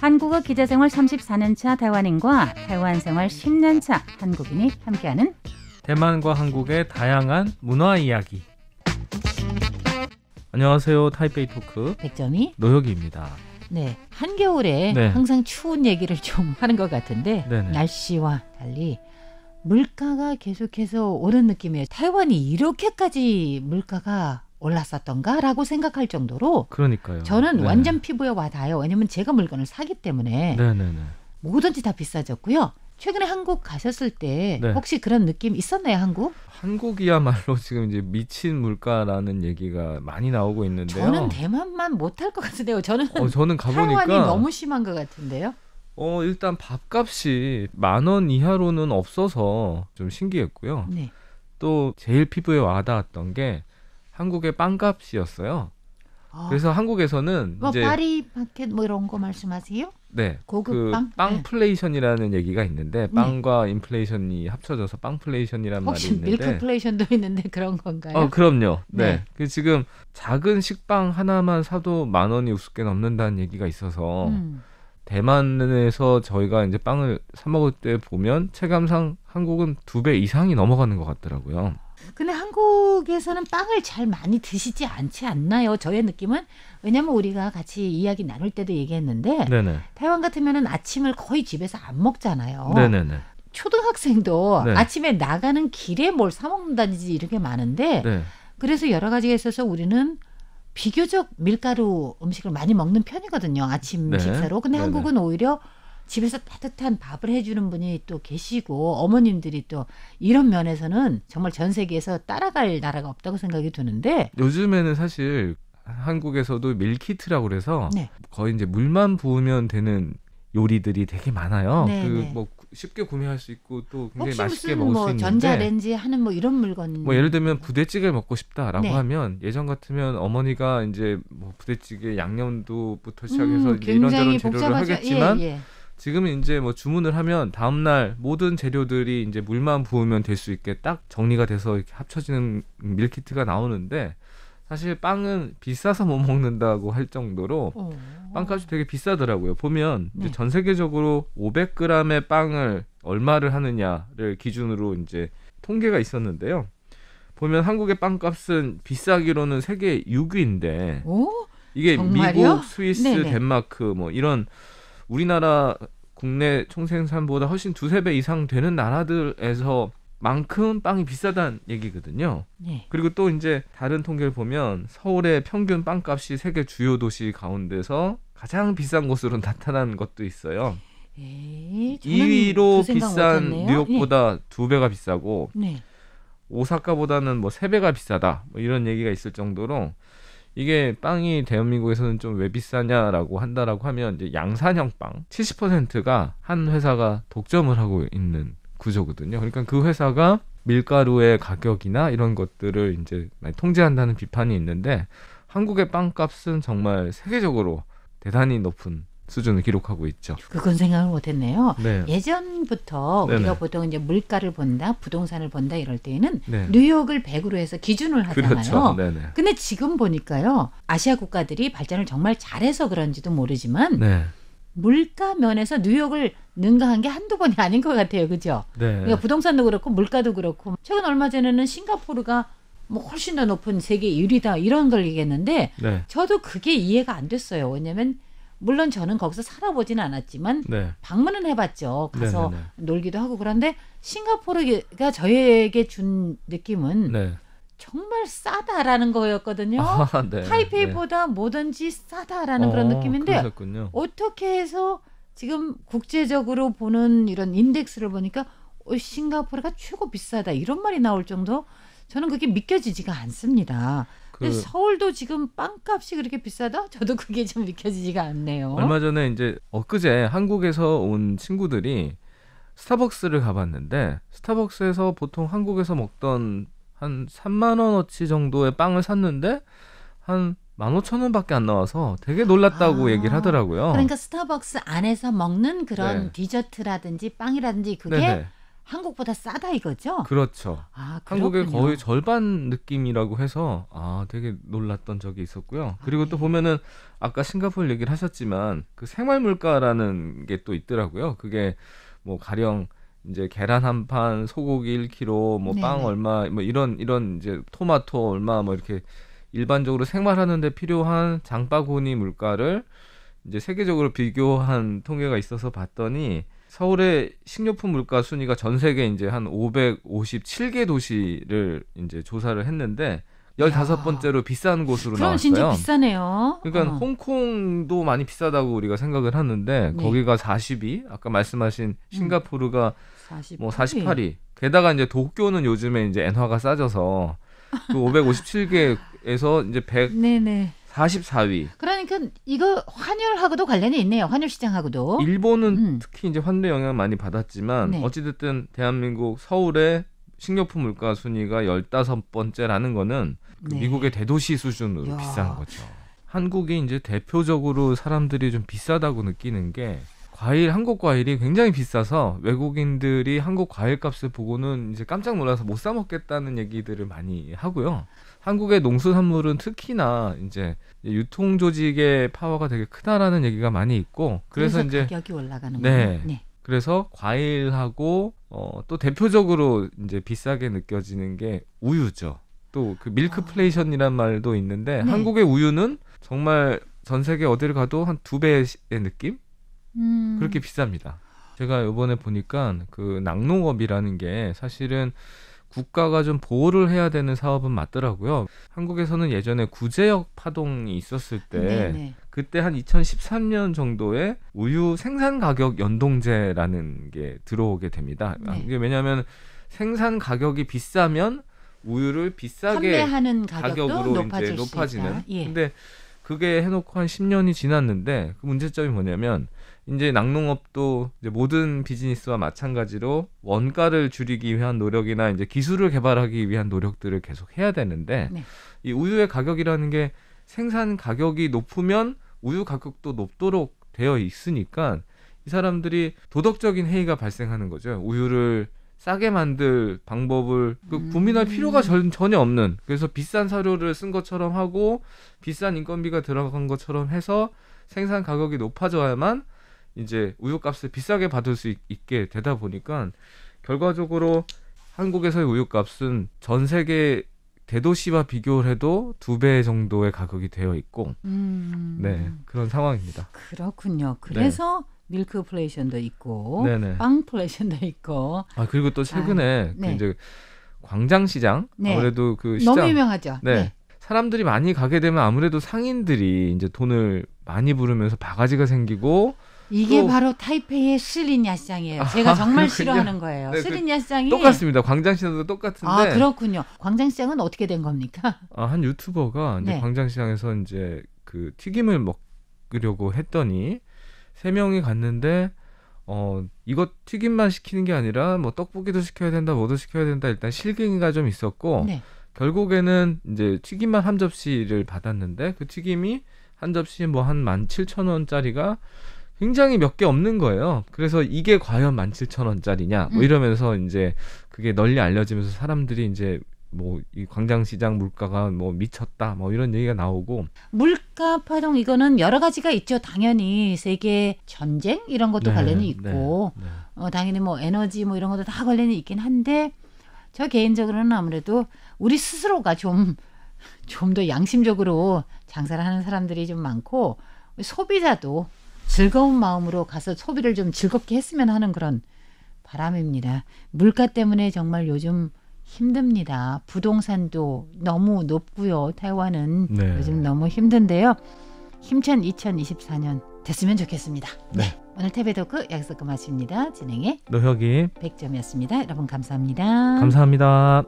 한국어 기자생활 34년차台湾인과台湾생활 10년차 한국인이 함께하는 대만과 한국의 다양한 문화 이야기. 안녕하세요. 타이베이 토크 백점이 노혁이입니다. 네, 한겨울에 네. 항상 추운 얘기를 좀 하는 것 같은데 네네. 날씨와 달리 물가가 계속해서 오른 느낌이에요. 타이완이 이렇게까지 물가가 올랐었던가라고 생각할 정도로 그러니까요. 저는 네. 완전 피부에 와닿아요. 왜냐면 제가 물건을 사기 때문에 네네네. 뭐든지 다 비싸졌고요. 최근에 한국 가셨을 때 네. 혹시 그런 느낌 있었나요, 한국? 한국이야말로 지금 이제 미친 물가라는 얘기가 많이 나오고 있는데요. 저는 대만만 못할 것 같은데요. 저는 저는 가보니까 타이완이 너무 심한 것 같은데요. 일단 밥값이 10,000원 이하로는 없어서 좀 신기했고요. 네. 또 제일 피부에 와닿았던 게 한국의 빵값이었어요. 그래서 한국에서는 뭐 이제 파리바켓 뭐 이런 거 말씀하세요? 네, 고급 그 빵? 네. 빵플레이션이라는 얘기가 있는데 빵과 인플레이션이 합쳐져서 빵플레이션이란 말이 혹시 있는데 밀크플레이션도 있는데 그런 건가요? 그럼요. 네. 네. 그 지금 작은 식빵 하나만 사도 10,000원이 우습게 넘는다는 얘기가 있어서 대만에서 저희가 이제 빵을 사 먹을 때 보면 체감상 한국은 2배 이상이 넘어가는 것 같더라고요. 근데 한국에서는 빵을 잘 많이 드시지 않지 않나요? 저의 느낌은 왜냐면 우리가 같이 이야기 나눌 때도 얘기했는데 네네.台湾같으면은 아침을 거의 집에서 안 먹잖아요. 네네네. 초등학생도 네. 아침에 나가는 길에 뭘 사 먹는다든지 이렇게 많은데 네. 그래서 여러 가지가 있어서 우리는 비교적 밀가루 음식을 많이 먹는 편이거든요. 아침 네. 식사로. 근데 네네. 한국은 오히려 집에서 따뜻한 밥을 해주는 분이 또 계시고 어머님들이 또 이런 면에서는 정말 전 세계에서 따라갈 나라가 없다고 생각이 드는데 요즘에는 사실 한국에서도 밀키트라고 그래서 네. 거의 이제 물만 부으면 되는 요리들이 되게 많아요. 네네. 뭐 쉽게 구매할 수 있고 또 굉장히 혹시 맛있게 무슨 먹을 수 뭐 있는데 전자레인지 하는 뭐 이런 물건 뭐 예를 들면 부대찌개를 먹고 싶다라고 네. 하면 예전 같으면 어머니가 이제 뭐 부대찌개 양념도부터 시작해서 이제 이런저런 굉장히 재료를 복잡하죠. 하겠지만 예, 예. 지금은 이제 뭐 주문을 하면 다음날 모든 재료들이 이제 물만 부으면 될 수 있게 딱 정리가 돼서 이렇게 합쳐지는 밀키트가 나오는데 사실 빵은 비싸서 못 먹는다고 할 정도로 빵값이 되게 비싸더라고요. 보면 네. 이제 전 세계적으로 500g의 빵을 얼마를 하느냐를 기준으로 이제 통계가 있었는데요. 보면 한국의 빵값은 비싸기로는 세계 6위인데 오? 이게 정말요? 미국, 스위스, 네네. 덴마크 뭐 이런 우리나라 국내 총생산보다 훨씬 2-3배 이상 되는 나라들에서 만큼 빵이 비싸다는 얘기거든요. 네. 그리고 또 이제 다른 통계를 보면 서울의 평균 빵값이 세계 주요 도시 가운데서 가장 비싼 곳으로 나타난 것도 있어요. 에이, 저는 2위로 그 생각 비싼 못했네요. 뉴욕보다 2배가 비싸고 네. 오사카보다는 뭐 3배가 비싸다 뭐 이런 얘기가 있을 정도로 이게 빵이 대한민국에서는 좀 왜 비싸냐라고 한다라고 하면 이제 양산형 빵 70%가 한 회사가 독점을 하고 있는 구조거든요. 그러니까 그 회사가 밀가루의 가격이나 이런 것들을 이제 많이 통제한다는 비판이 있는데 한국의 빵값은 정말 세계적으로 대단히 높은 수준을 기록하고 있죠. 그건 생각을 못했네요. 네. 예전부터 네네. 우리가 보통 이제 물가를 본다, 부동산을 본다 이럴 때에는 네. 뉴욕을 100으로 해서 기준을 하잖아요. 그렇죠. 네네. 근데 지금 보니까요, 아시아 국가들이 발전을 정말 잘해서 그런지도 모르지만 네. 물가 면에서 뉴욕을 능가한 게 한두 번이 아닌 것 같아요, 그죠? 네. 그러니까 부동산도 그렇고 물가도 그렇고 최근 얼마 전에는 싱가포르가 뭐 훨씬 더 높은 세계 1위다 이런 걸 얘기했는데 네. 저도 그게 이해가 안 됐어요. 왜냐면 물론 저는 거기서 살아보지는 않았지만 네. 방문은 해봤죠. 가서 네네네. 놀기도 하고 그런데 싱가포르가 저에게 준 느낌은 네. 정말 싸다라는 거였거든요. 네. 타이페이보다 뭐든지 싸다라는 그런 느낌인데 그러셨군요. 어떻게 해서 지금 국제적으로 보는 이런 인덱스를 보니까 싱가포르가 최고 비싸다 이런 말이 나올 정도 저는 그게 믿겨지지가 않습니다. 근데 서울도 지금 빵값이 그렇게 비싸다? 저도 그게 좀 믿겨지지가 않네요. 얼마 전에 이제 엊그제 한국에서 온 친구들이 스타벅스를 가봤는데 스타벅스에서 보통 한국에서 먹던 한 3만 원어치 정도의 빵을 샀는데 한 15,000원밖에 안 나와서 되게 놀랐다고 얘기를 하더라고요. 그러니까 스타벅스 안에서 먹는 그런 네. 디저트라든지 빵이라든지 그게 네네. 한국보다 싸다 이거죠? 그렇죠. 아, 한국의 그렇군요. 거의 절반 느낌이라고 해서 되게 놀랐던 적이 있었고요. 그리고 또 네. 보면은 아까 싱가포르 얘기를 하셨지만 그 생활 물가라는 게 또 있더라고요. 그게 뭐 가령 이제 계란 한 판, 소고기 1kg, 뭐 빵 네네. 얼마, 뭐 이런 이제 토마토 얼마 뭐 이렇게 일반적으로 생활하는 데 필요한 장바구니 물가를 이제 세계적으로 비교한 통계가 있어서 봤더니 서울의 식료품 물가 순위가 전 세계 이제 한 557개 도시를 이제 조사를 했는데 야. 15번째로 비싼 곳으로 그럼 진짜 나왔어요. 비싸네요. 그러니까 홍콩도 많이 비싸다고 우리가 생각을 하는데 네. 거기가 40위, 아까 말씀하신 싱가포르가 48위. 뭐 48위. 게다가 이제 도쿄는 요즘에 이제 엔화가 싸져서 그 557개에서 이제 네네. 144위. 그러니까 이거 환율하고도 관련이 있네요. 환율 시장하고도. 일본은 특히 이제 환율 영향 많이 받았지만 네. 어찌됐든 대한민국 서울의 식료품 물가 순위가 15번째라는 거는 그 네. 미국의 대도시 수준으로 이야. 비싼 거죠. 한국이 이제 대표적으로 사람들이 좀 비싸다고 느끼는 게 한국 과일이 굉장히 비싸서 외국인들이 한국 과일 값을 보고는 이제 깜짝 놀라서 못 사 먹겠다는 얘기들을 많이 하고요. 한국의 농수산물은 특히나 이제 유통 조직의 파워가 되게 크다라는 얘기가 많이 있고 그래서 이제 가격이 올라가는 네. 거예요. 네. 그래서 과일하고 또 대표적으로 이제 비싸게 느껴지는 게 우유죠. 또 그 밀크플레이션이란 말도 있는데 네. 한국의 우유는 정말 전 세계 어디를 가도 한 2배의 느낌? 그렇게 비쌉니다. 제가 이번에 보니까 그 낙농업이라는 게 사실은 국가가 좀 보호를 해야 되는 사업은 맞더라고요. 한국에서는 예전에 구제역 파동이 있었을 때 네네. 그때 한 2013년 정도에 우유 생산 가격 연동제라는 게 들어오게 됩니다. 네. 이게 왜냐하면 생산 가격이 비싸면 우유를 비싸게 판매하는 가격도 가격으로 높아질 이제 높아지는. 수 있다. 예. 근데 그게 해놓고 한 10년이 지났는데 그 문제점이 뭐냐면 이제 낙농업도 이제 모든 비즈니스와 마찬가지로 원가를 줄이기 위한 노력이나 이제 기술을 개발하기 위한 노력들을 계속 해야 되는데 네. 이 우유의 가격이라는 게 생산 가격이 높으면 우유 가격도 높도록 되어 있으니까 이 사람들이 도덕적인 해이가 발생하는 거죠. 우유를 싸게 만들 방법을 고민할 필요가 전혀 없는, 그래서 비싼 사료를 쓴 것처럼 하고 비싼 인건비가 들어간 것처럼 해서 생산 가격이 높아져야만 이제 우유값을 비싸게 받을 수 있게 되다 보니까 결과적으로 한국에서의 우유값은 전 세계 대도시와 비교를 해도 2배 정도의 가격이 되어 있고 네, 그런 상황입니다. 그렇군요. 그래서 밀크플레이션도 있고 네네. 빵플레이션도 있고. 그리고 또 최근에 네. 그 이제 광장시장 네. 아무래도 그 시장 너무 유명하죠. 네. 네. 사람들이 많이 가게 되면 아무래도 상인들이 이제 돈을 많이 부르면서 바가지가 생기고 이게 또 바로 타이페이의 시리냐 시장이에요. 제가 정말 그렇군요. 싫어하는 거예요. 네, 시리냐 시장이 똑같습니다. 광장시장도 똑같은데 그렇군요. 광장시장은 어떻게 된 겁니까? 한 유튜버가 이제 네. 광장시장에서 이제 그 튀김을 먹으려고 했더니 3명이 갔는데 이거 튀김만 시키는 게 아니라 뭐 떡볶이도 시켜야 된다, 뭐도 시켜야 된다. 일단 실갱이가 좀 있었고 네. 결국에는 이제 튀김만 한 접시를 받았는데 그 튀김이 한 접시 뭐 한 17,000원짜리가 굉장히 몇 개 없는 거예요. 그래서 이게 과연 17,000원짜리냐 뭐 이러면서 이제 그게 널리 알려지면서 사람들이 이제 뭐 이 광장시장 물가가 뭐 미쳤다 뭐 이런 얘기가 나오고 물가 파동 이거는 여러 가지가 있죠. 당연히 세계 전쟁 이런 것도 관련이 있고 당연히 뭐 에너지 뭐 이런 것도 다 관련이 있긴 한데 저 개인적으로는 아무래도 우리 스스로가 좀 더 양심적으로 장사를 하는 사람들이 좀 많고 소비자도 즐거운 마음으로 가서 소비를 좀 즐겁게 했으면 하는 그런 바람입니다. 물가 때문에 정말 요즘 힘듭니다. 부동산도 너무 높고요. 타이완은 요즘 너무 힘든데요. 힘찬 2024년 됐으면 좋겠습니다. 네. 오늘 태베도크 여기서 끝마칩니다. 진행의 노혁이 백점이었습니다. 여러분 감사합니다. 감사합니다.